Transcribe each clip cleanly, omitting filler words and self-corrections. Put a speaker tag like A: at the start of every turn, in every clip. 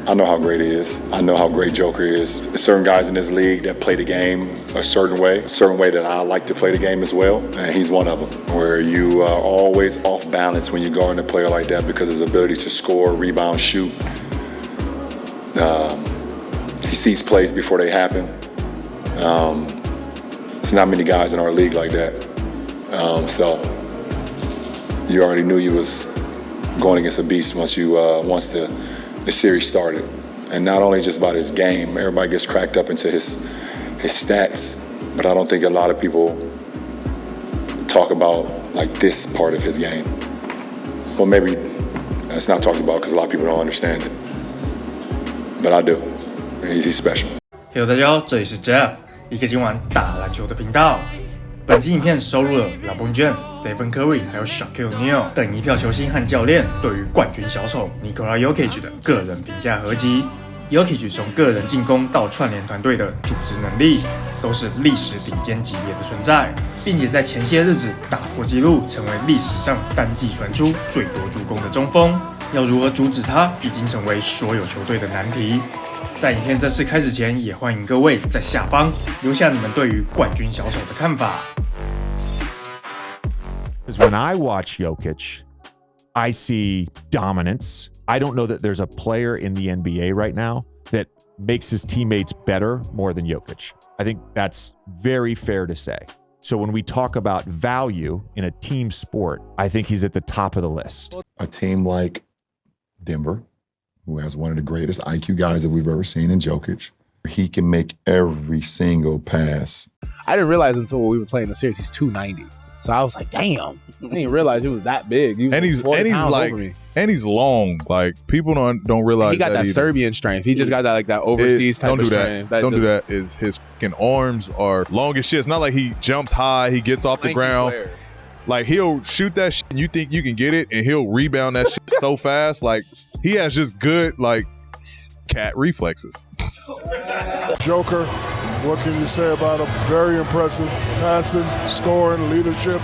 A: I know how great he is. I know how great Joker is. There's certain guys in this league that play the game a certain way that I like to play the game as well, and he's one of them, where you are always off balance when you guard a player like that because his ability to score, rebound, shoot. He sees plays before they happen. There's not many guys in our league like that. So you already knew you was going against a beast once the series started. And not only just about his game, everybody gets cracked up into his stats, but I don't think a lot of people talk about like this part of his game. Well, maybe it's not talked about because a lot of people don't understand it. But I do. He's special.
B: Hello， 大家好，这里是 Jeff， 一个今晚打篮球的频道。本期影片收录了 LBJ Stephen Curry 还有 Shaq 等一票球星和教练对于冠军小丑Nikola Jokic的个人评价合集。Jokic从个人进攻到串联团队的组织能力，都是历史顶尖级别的存在，并且在前些日子打破纪录，成为历史上单季传出最多助攻的中锋。要如何阻止他，已经成为所有球队的难题。在影片正式开始前，也欢迎各位在下方留下你们对于冠军小丑的看法。
C: When I watch Jokic, I see dominance. I don't know that there's a player in the NBA right now that makes his teammates better more than Jokic. I think that's very fair to say. So when we talk about value in a team sport, I think he's at the top of the list.
A: A team like Denver, who has one of the greatest IQ guys that we've ever seen in Jokic, he can make every single pass.
D: I didn't realize until we were playing the series he's 290. So I was like, damn, I didn't realize he was that big.
E: And he's long. Like people don't realize
D: he got that
E: either.
D: Serbian strength. He just got that overseas type of strength.
E: Don't do that. His fucking arms are long as shit. It's not like he jumps high, he gets off the ground.
D: Player.
E: Like he'll shoot that shit and you think you can get it and he'll rebound that shit so fast. Like he has just good like cat reflexes.
F: Joker, what can you say about him? Very impressive. Passing, scoring, leadership.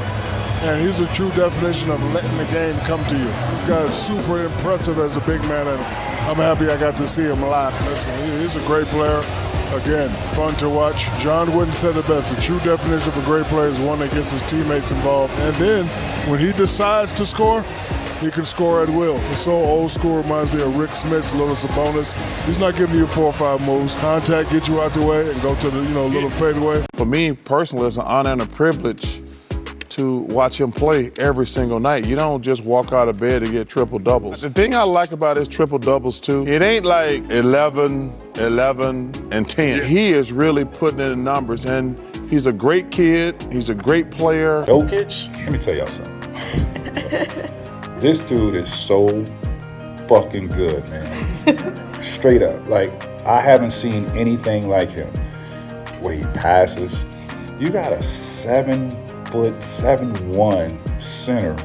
F: And he's a true definition of letting the game come to you. This guy is super impressive as a big man, and I'm happy I got to see him live. Listen, he's a great player. Again, fun to watch. John Wooden said it best. The true definition of a great player is one that gets his teammates involved. And then, when he decides to score, he can score at will. It's so old school, reminds me of Rick Smith's little Sabonis. He's not giving you 4 or 5 moves. Contact, get you out the way, and go to the little fadeaway.
G: For me personally, it's an honor and a privilege to watch him play every single night. You don't just walk out of bed and get triple doubles. The thing I like about his triple doubles too, it ain't like 11, 11, and 10. He is really putting in the numbers, and he's a great kid. He's a great player.
H: Jokic, let me tell y'all something. This dude is so fucking good, man. Straight up. Like, I haven't seen anything like him. Where he passes. You got a 7'7" center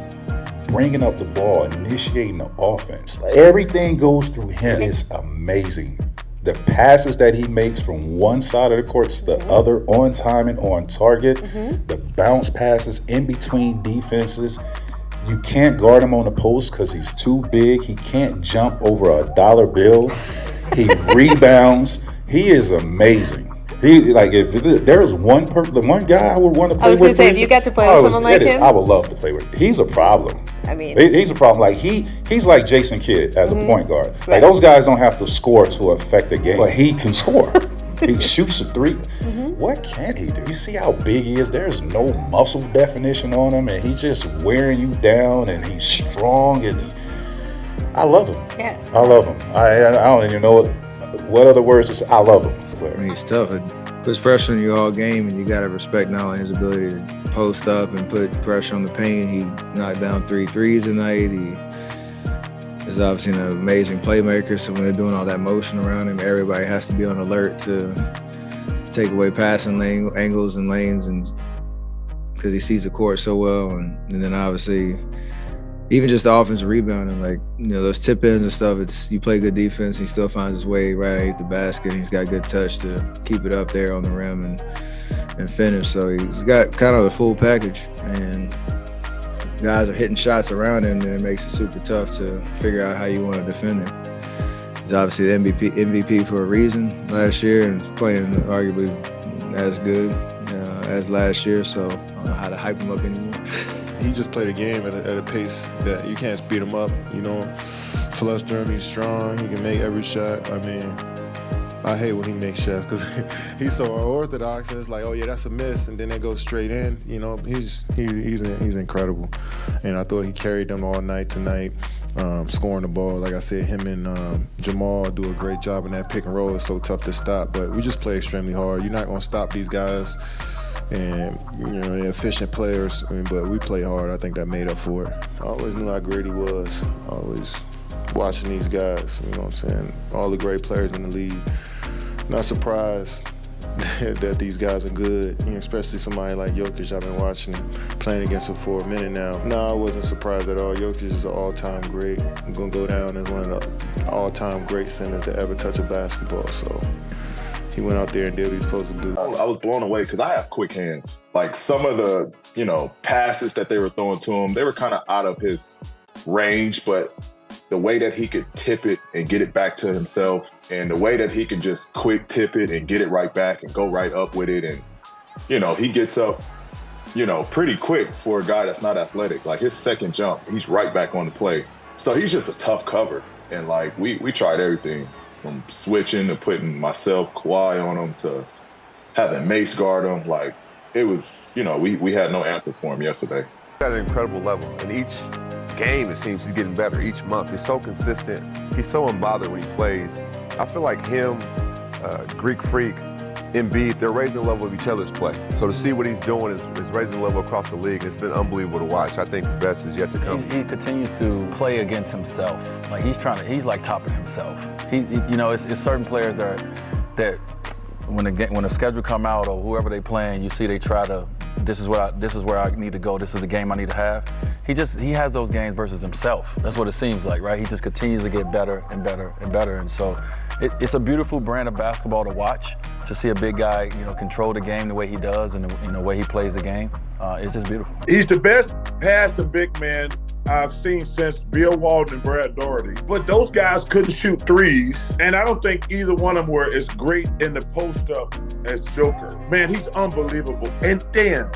H: bringing up the ball, initiating the offense. Like, everything goes through him. It's amazing. The passes that he makes from one side of the court to the other, on time and on target. The bounce passes in between defenses. You can't guard him on the post because he's too big. He can't jump over a dollar bill. He rebounds. He is amazing. He if there was the one guy I would want to play with.
I: I was going to say, if you got to play with someone like him,
H: I would love to play with him. He's a problem.
I: I mean,
H: he's a problem. Like he's like Jason Kidd as a point guard.
I: Right.
H: Like those guys don't have to score to affect the game, but he can score. He shoots a 3. What can he do? You see how big he is? There's no muscle definition on him, and he's just wearing you down, and he's strong. I love him.
I: Yeah.
H: I love him. I don't even know what other words to say. I love him.
J: I mean, he's tough. It puts pressure on you all game, and you got to respect not only his ability to post up and put pressure on the paint. He knocked down 3 threes tonight. He is obviously an amazing playmaker, so when they're doing all that motion around him, everybody has to be on alert to take away passing angles and lanes, and because he sees the court so well. And then obviously even just the offensive rebounding, like, those tip ins and stuff, it's you play good defense, he still finds his way right underneath the basket. He's got good touch to keep it up there on the rim and finish. So he's got kind of the full package, and guys are hitting shots around him, and it makes it super tough to figure out how you want to defend him. He's obviously the MVP for a reason last year and playing arguably as good as last year. So I don't know how to hype him up anymore.
K: He just played a game at a pace that you can't speed him up. You know, fluster him. He's strong. He can make every shot. I mean, I hate when he makes shots because he's so unorthodox, and it's like, oh yeah, that's a miss, and then they go straight in. You know, he's incredible, and I thought he carried them all night tonight, scoring the ball. Like I said, him and Jamal do a great job in that pick and roll. It's so tough to stop, but we just play extremely hard. You're not gonna stop these guys. And, you know, they're efficient players, but we play hard. I think that made up for it. I always knew how great he was. Always watching these guys, you know what I'm saying? All the great players in the league. Not surprised that these guys are good, you know, especially somebody like Jokic. I've been watching him, playing against him for a minute now. No, I wasn't surprised at all. Jokic is an all-time great. I'm going to go down as one of the all-time great centers to ever touch a basketball, so. He went out there and did what he was supposed to do.
L: I was blown away because I have quick hands. Like some of the, you know, passes that they were throwing to him, they were kind of out of his range, but the way that he could tip it and get it back to himself, and the way that he could just quick tip it and get it right back and go right up with it. And, you know, he gets up, you know, pretty quick for a guy that's not athletic. Like his second jump, he's right back on the play. So he's just a tough cover. And like, we tried everything. From switching to putting myself, Kawhi on him, to having Mace guard him. Like, it was, you know, we had no answer for him yesterday.
M: At an incredible level. And each game, it seems he's getting better each month. He's so consistent. He's so unbothered when he plays. I feel like him, Greek Freak, Embiid, they're raising the level of each other's play. So to see what he's doing is raising the level across the league. It's been unbelievable to watch. I think the best is yet to come.
N: He continues to play against himself. Like he's like topping himself. You know, it's certain players that when the schedule come out or whoever they playing, you see they try to, this is where I need to go. This is the game I need to have. He has those games versus himself. That's what it seems like, right? He just continues to get better and better and better. And so it's a beautiful brand of basketball to watch, to see a big guy, you know, control the game the way he does and the way he plays the game. It's just beautiful.
O: He's the best passing big man I've seen since Bill Walton and Brad Daugherty. But those guys couldn't shoot threes, and I don't think either one of them were as great in the post-up as Joker. Man, he's unbelievable. And then,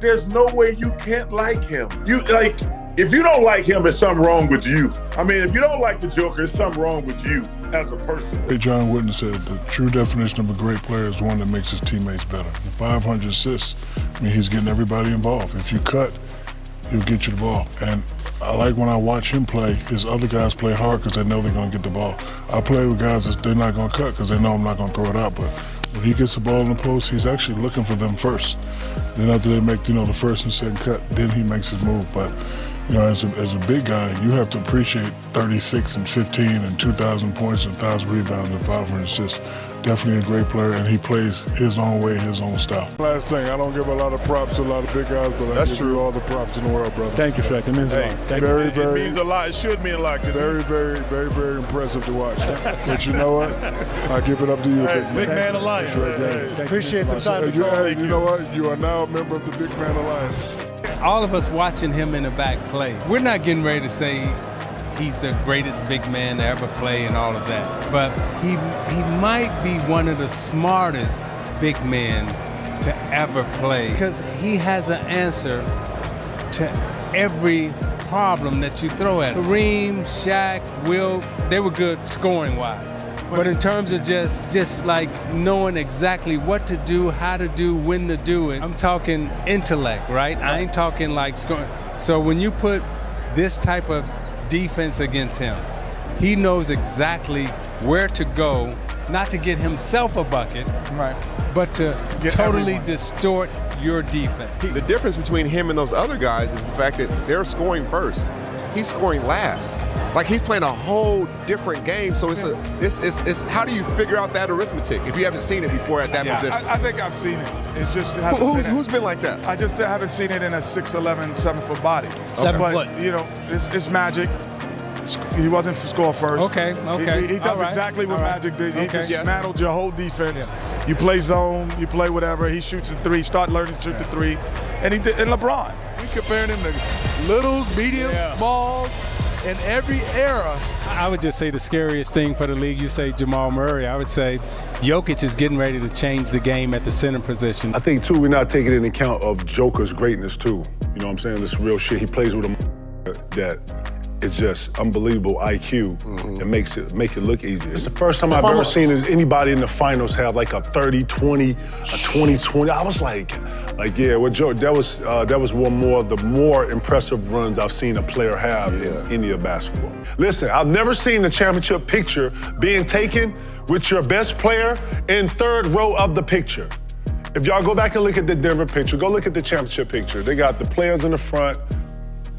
O: there's no way you can't like him. If you don't like him, there's something wrong with you. I mean, if you don't like the Joker, there's something wrong with you as a person.
F: Hey, John Wooden said the true definition of a great player is one that makes his teammates better. The 500 assists, I mean, he's getting everybody involved. If you cut, he'll get you the ball. And I like when I watch him play, his other guys play hard because they know they're going to get the ball. I play with guys that they're not going to cut because they know I'm not going to throw it out. But when he gets the ball in the post, he's actually looking for them first. Then after they make, the first and second cut, then he makes his move. But, as a big guy, you have to appreciate 36 and 15 and 2,000 points and 1,000 rebounds and 500 assists. Definitely a great player, and he plays his own way, his own style. Last thing, I don't give a lot of props to a lot of big guys, but I give you all the props in the world, brother.
D: Thank you, Shaq. It means a lot.
O: It means a lot. It should mean a lot.
F: Very, very, very, very impressive to watch. But you know what? I give it up to you,
O: Big Man Alliance.
F: Appreciate the time. You know what? You are now a member of the Big Man Alliance.
P: All of us watching him in the back play, we're not getting ready to say he's the greatest big man to ever play and all of that. But he might be one of the smartest big men to ever play because he has an answer to every problem that you throw at him. Kareem, Shaq, Will, they were good scoring-wise. But in terms of just like knowing exactly what to do, how to do, when to do it, I'm talking intellect, right? I ain't talking like scoring. So when you put this type of defense against him, he knows exactly where to go, not to get himself a bucket, right, but to totally distort your defense.
M: The difference between him and those other guys is the fact that they're scoring first. He's scoring last. Like he's playing a whole different game. So it's how do you figure out that arithmetic if you haven't seen it before at that position?
O: I think I've seen it. It's just
M: who's been like that?
O: I just haven't seen it in a 6'11", 7-foot body.
P: 7 foot.
O: It's magic. He wasn't score first.
P: Okay.
O: He does exactly what Magic did. He dismantled your whole defense. Yeah. You play zone, you play whatever. He shoots a three. Start learning to shoot the three. And LeBron.
K: We comparing him to littles, mediums, smalls.
Q: in every era.
P: I would just say the scariest thing for the league, you say Jamal Murray. I would say Jokic is getting ready to change the game at the center position.
F: I think, too, we're not taking into account of Joker's greatness, too. You know what I'm saying? This real shit. He plays with a that it's just unbelievable IQ and make it look easy. It's the first time I've ever seen anybody in the finals have like a 30-20, a 20-20. I was like, yeah, with Joe, that was one more of the more impressive runs I've seen a player have in any of basketball. Listen, I've never seen the championship picture being taken with your best player in third row of the picture. If y'all go back and look at the Denver picture, go look at the championship picture. They got the players in the front,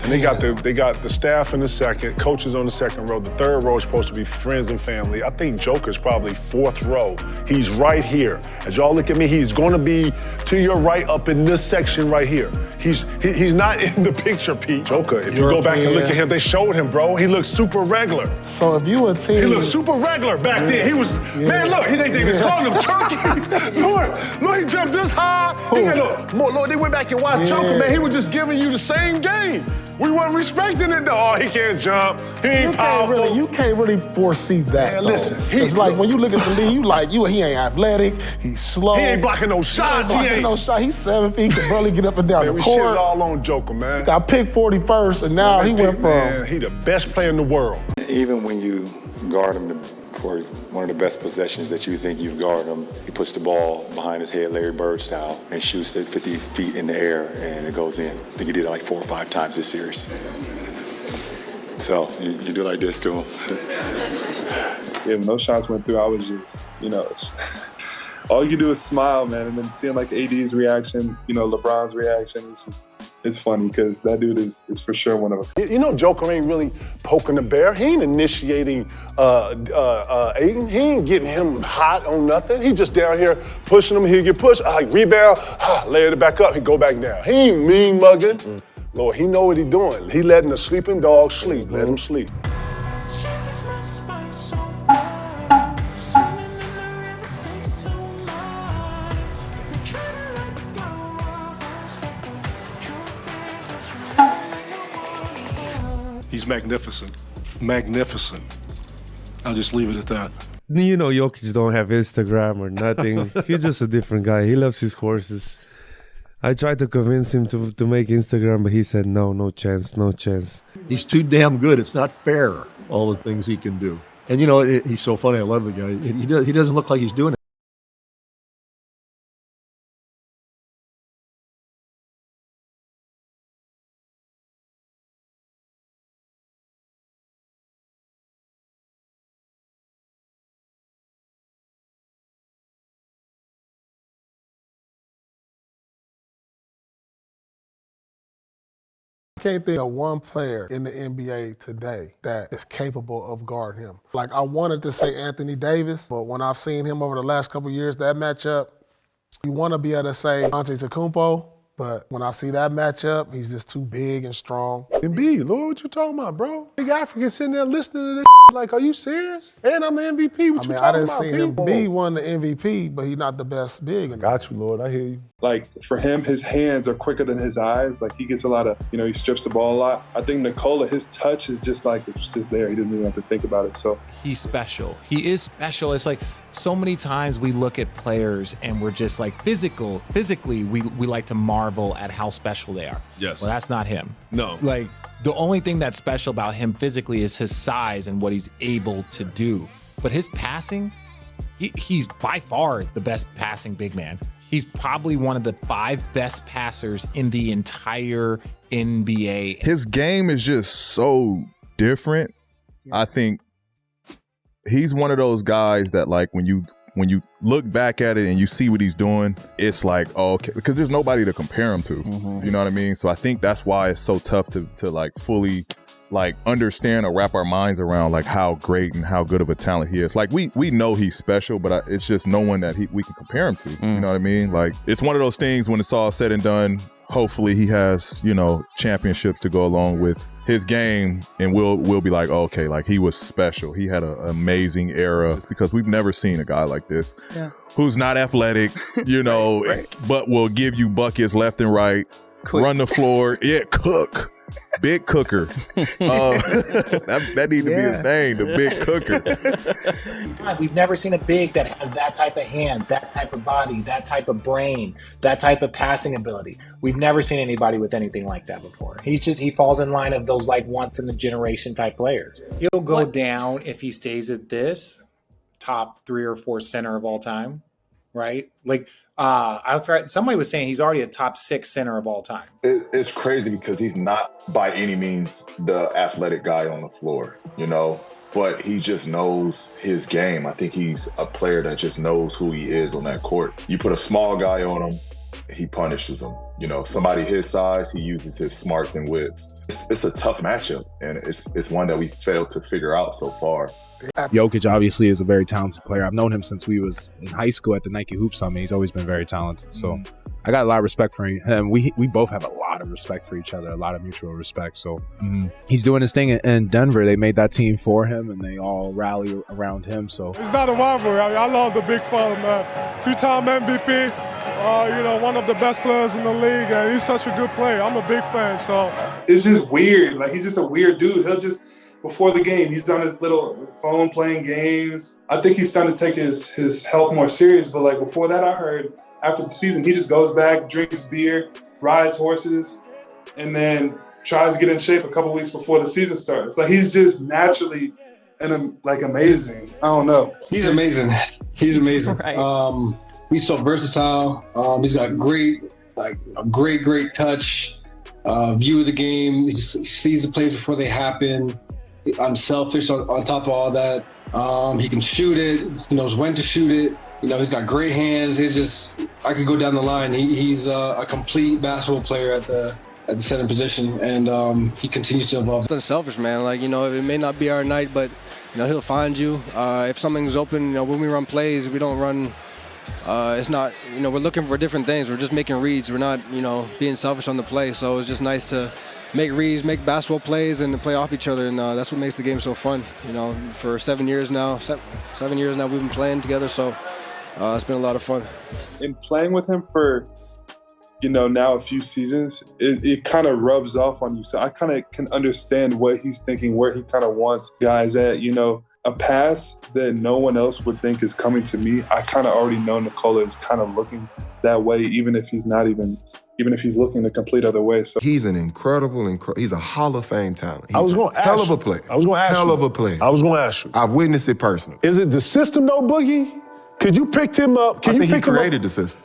F: and they got the staff in the second, coaches on the second row. The third row is supposed to be friends and family. I think Joker's probably fourth row. He's right here. As y'all look at me, he's gonna be to your right up in this section right here. He's not in the picture, Pete. Joker, if you go back and look at him, they showed him, bro. He looks super regular.
R: So if you a team...
F: He looked super regular back then. He was, man, look, they was calling him Turkey. Look, he jumped this high. Look, they went back and watched Joker, man. He was just giving you the same game. We weren't respecting it though. Oh, he can't jump. He ain't powerful.
R: You can't really foresee that.
F: Man, listen,
R: it's like when you look at the league, he ain't athletic. He's slow.
F: He ain't blocking no shots.
R: He's 7 feet. Can barely get up and down the court.
F: We shit all on Joker, man.
R: Got picked 41st, and now he went from.
F: Man, he the best player in the world.
A: Even when you guard him for one of the best possessions that you think you've guarded him, he puts the ball behind his head, Larry Bird style, and shoots it 50 feet in the air, and it goes in. I think he did it like 4 or 5 times this series. So you do like this to him.
S: Yeah, when those shots went through, I was just, all you can do is smile, man, and then seeing like AD's reaction, LeBron's reaction, it's funny because that dude is for sure one of them.
F: Joker ain't really poking the bear. He ain't initiating Aiden. He ain't getting him hot on nothing. He just down here pushing him. He'll get pushed, rebound, lay it back up, he go back down. He ain't mean mugging. Lord, he know what he doing. He letting the sleeping dog sleep. Let him sleep.
T: He's magnificent. Magnificent. I'll just leave it at that.
U: Jokic don't have Instagram or nothing. He's just a different guy. He loves his horses. I tried to convince him to make Instagram, but he said no chance, no chance.
V: He's too damn good. It's not fair, all the things he can do. And he's so funny. I love the guy. He doesn't look like he's doing it.
R: I can't think of one player in the NBA today that is capable of guarding him. Like, I wanted to say Anthony Davis, but when I've seen him over the last couple of years, that matchup, you want to be able to say Antetokounmpo, but when I see that matchup, he's just too big and strong.
F: Embiid, Lord, what you talking about, bro? Big African sitting there listening to this like, are you serious? And I'm the MVP, what you talking about?
R: I didn't see him be won the MVP, but he's not the best big.
F: I got you, Lord, I hear you.
S: Like, for him, his hands are quicker than his eyes. Like, he gets a lot of, he strips the ball a lot. I think Nikola, his touch is just like, it's just there. He doesn't even have to think about it, so.
W: He's special. He is special. It's like, so many times we look at players and we're just like, physically, we like to marvel at how special they are.
T: Yes.
W: Well, that's not him.
T: No.
W: Like, the only thing that's special about him physically is his size and what he's able to do. But his passing, he's by far the best passing big man. He's probably one of the 5 best passers in the entire NBA.
E: His game is just so different. I think he's one of those guys that, like, when you look back at it and you see what he's doing, it's like, oh, okay, because there's nobody to compare him to. You know what I mean? So I think that's why it's so tough to like fully like understand or wrap our minds around like how great and how good of a talent he is. Like we know he's special, but it's just no one that we can compare him to. You know what I mean? Like, it's one of those things when it's all said and done, hopefully he has, championships to go along with his game, and we'll be like, oh, okay, like he was special. He had an amazing era. It's because we've never seen a guy like this who's not athletic, right. But will give you buckets left and right, run the floor, cook. Big cooker. That needs to be his name, the big cooker.
B: We've never seen a big that has that type of hand, that type of body, that type of brain, that type of passing ability. We've never seen anybody with anything like that before. He falls in line of those like once in a generation type players.
C: He'll go down if he stays at this top 3 or 4 center of all time. Right? Like, I've heard somebody was saying he's already a top 6 center of all time.
L: It's crazy because he's not by any means the athletic guy on the floor, you know, but he just knows his game. I think he's a player that just knows who he is on that court. You put a small guy on him, he punishes him. You know, somebody his size, he uses his smarts and wits. It's a tough matchup, and it's one that we failed to figure out so far.
D: Jokic obviously is a very talented player. I've known him since we was in high school at the Nike Hoop Summit. He's always been very talented. So I got a lot of respect for him. We both have a lot of respect for each other, a lot of mutual respect. So he's doing his thing in Denver. They made that team for him, and they all rally around him. So
F: it's not a rivalry. I love the big fella, man. 2-time MVP. You know, one of the best players in the league, and he's such a good player. I'm a big fan. So
S: It's just weird. Like, he's just a weird dude. He'll just, before the game, he's on his little phone playing games. I think he's starting to take his health more serious. But like before that, I heard after the season, he just goes back, drinks beer, rides horses, and then tries to get in shape a couple weeks before the season starts. Like, he's just naturally like amazing. I don't know.
Q: He's amazing. He's amazing.
I: Right.
Q: He's so versatile. He's got great touch, view of the game. He sees the plays before they happen. Unselfish on top of all that. He can shoot it. He knows when to shoot it. You know, he's got great hands. He's just, I could go down the line. He's a complete basketball player at the center position, and he continues to evolve.
X: It's unselfish, man. Like, you know, it may not be our night, but, you know, he'll find you. If something's open, you know, when we run plays, we don't run, it's not, you know, we're looking for different things. We're just making reads. We're not, you know, being selfish on the play. So it's just nice to make reads, make basketball plays, and play off each other, and that's what makes the game so fun. You know, for 7 years now, 7 years now we've been playing together, so it's been a lot of fun.
S: In playing with him for, you know, now a few seasons, it kind of rubs off on you. So I kind of can understand what he's thinking, where he kind of wants guys at. You know, a pass that no one else would think is coming to me, I kind of already know Nikola is kind of looking that way, even if he's looking the complete other way. So
Y: he's an incredible, he's a Hall of Fame talent. He's
Z: I was going to ask
Y: hell of a player.
Z: I was going to ask
Y: hell
Z: you.
Y: of a player.
Z: I was going to ask you.
Y: I've witnessed it personally.
Z: Is it the system, though, Boogie? Because you picked him up.
Y: I think he created the system.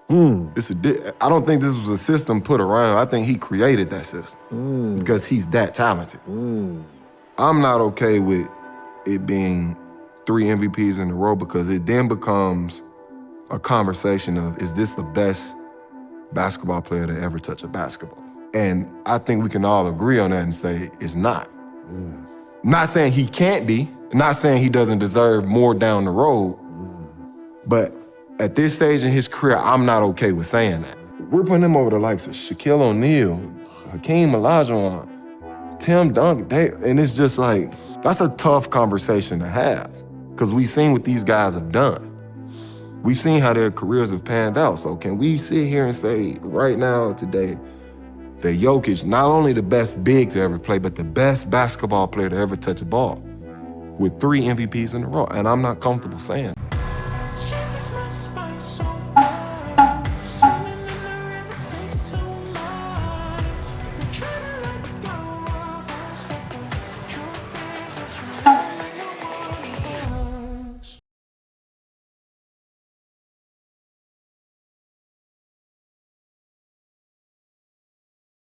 Y: I don't think this was a system put around. I think he created that system because he's that talented. I'm not okay with it being 3 MVPs in a row because it then becomes a conversation of, is this the best basketball player to ever touch a basketball? And I think we can all agree on that and say it's not. Not saying he can't be, not saying he doesn't deserve more down the road, but at this stage in his career, I'm not okay with saying that. We're putting him over the likes of Shaquille O'Neal, Hakeem Olajuwon, Tim Duncan, and it's just like, that's a tough conversation to have because we've seen what these guys have done. We've seen how their careers have panned out. So can we sit here and say right now, today, that Jokic, not only the best big to ever play, but the best basketball player to ever touch a ball with 3 MVPs in a row? And I'm not comfortable saying